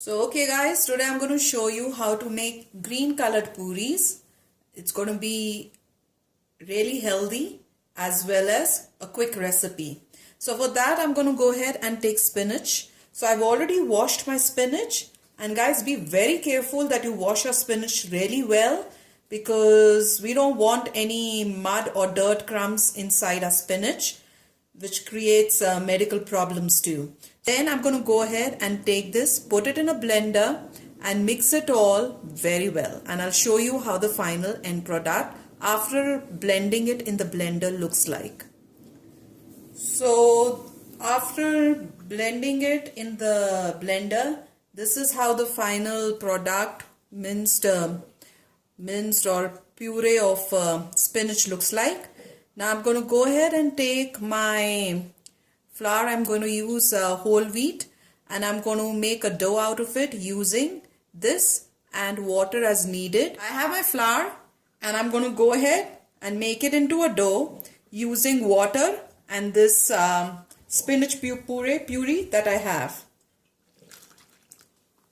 So okay guys, today I'm going to show you how to make green colored puris. It's going to be really healthy as well as a quick recipe. So for that I'm going to go ahead and take spinach. So I've already washed my spinach, and guys, be very careful that you wash your spinach really well because we don't want any mud or dirt crumbs inside our spinach, which creates medical problems too. Then I'm going to go ahead and take this, put it in a blender and mix it all very well. And I'll show you how the final end product after blending it in the blender looks like. So after blending it in the blender, this is how the final product, minced or puree of spinach looks like. Now I'm going to go ahead and take my flour. I'm going to use whole wheat, and I'm going to make a dough out of it using this and water as needed. I have my flour and I'm going to go ahead and make it into a dough using water and this spinach puree that I have.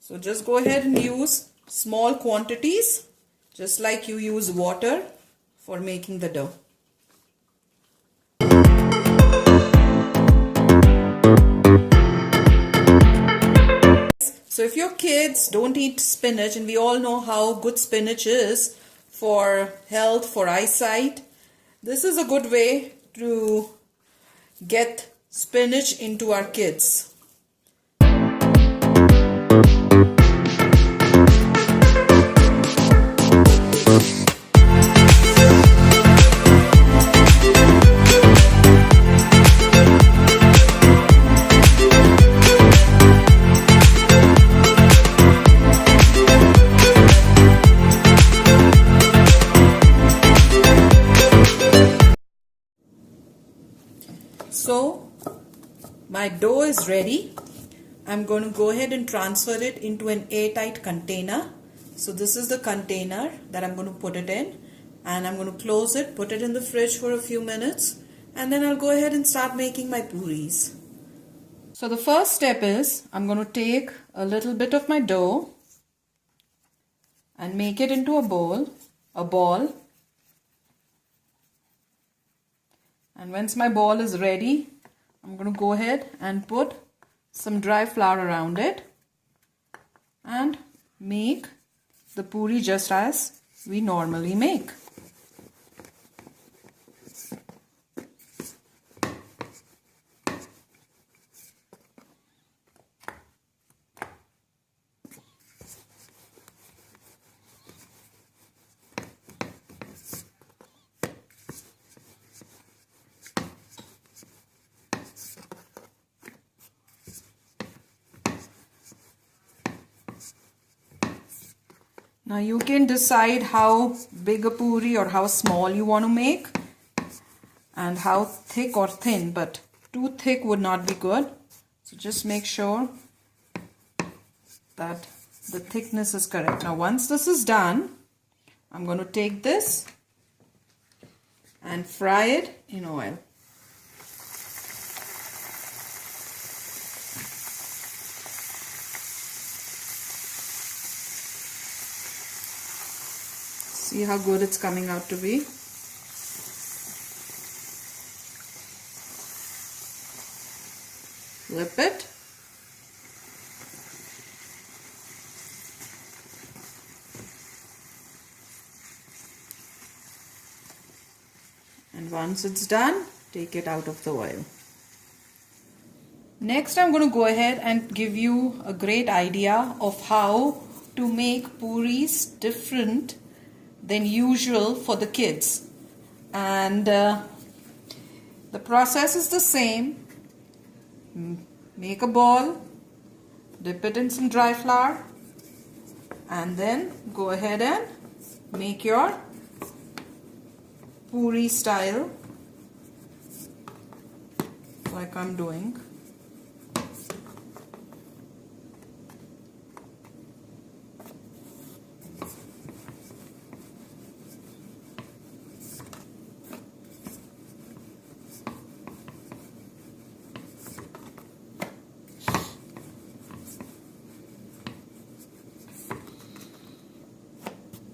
So just go ahead and use small quantities, just like you use water for making the dough. So if your kids don't eat spinach, and we all know how good spinach is for health, for eyesight, this is a good way to get spinach into our kids. So my dough is ready. I'm going to go ahead and transfer it into an airtight container. So this is the container that I'm going to put it in, and I'm going to close it, put it in the fridge for a few minutes, and then I'll go ahead and start making my puris. So the first step is I'm going to take a little bit of my dough and make it into a ball. And once my ball is ready, I'm going to go ahead and put some dry flour around it and make the puri just as we normally make. Now you can decide how big a puri or how small you want to make and how thick or thin, but too thick would not be good. So just make sure that the thickness is correct. Now once this is done, I'm going to take this and fry it in oil. See how good it's coming out to be. Flip it. And once it's done, take it out of the oil. Next, I'm going to go ahead and give you a great idea of how to make puris different than usual for the kids, and the process is the same. Make a ball, dip it in some dry flour, and then go ahead and make your puri style like I'm doing.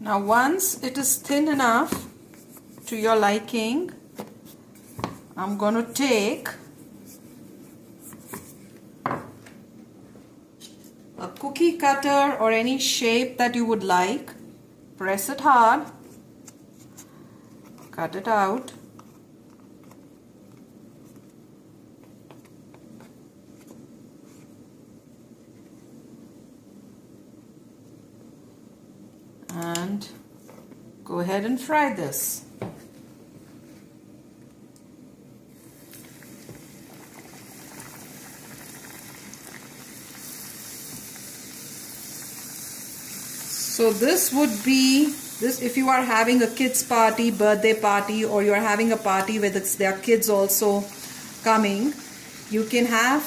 Now once it is thin enough to your liking, I'm going to take a cookie cutter or any shape that you would like. Press it hard, cut it out. And go ahead and fry this. So this would be this if you are having a kids party, birthday party, or you are having a party where there are kids also coming. You can have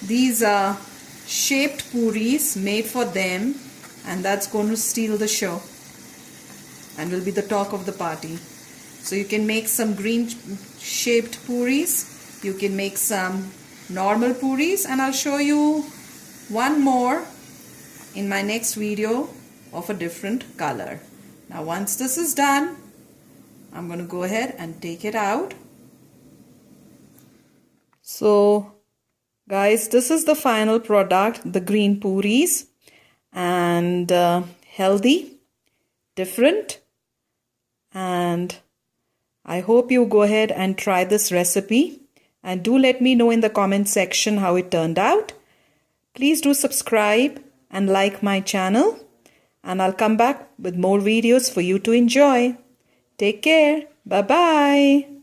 these shaped puris made for them, and that's going to steal the show and will be the talk of the party. So you can make some green shaped puris, you can make some normal puris, and I'll show you one more in my next video of a different color. Now once this is done, I'm going to go ahead and take it out. So guys, this is the final product, the green puris, and healthy, different, and I hope you go ahead and try this recipe, and do let me know in the comment section how it turned out. Please do subscribe and like my channel, and I'll come back with more videos for you to enjoy. Take care. Bye bye.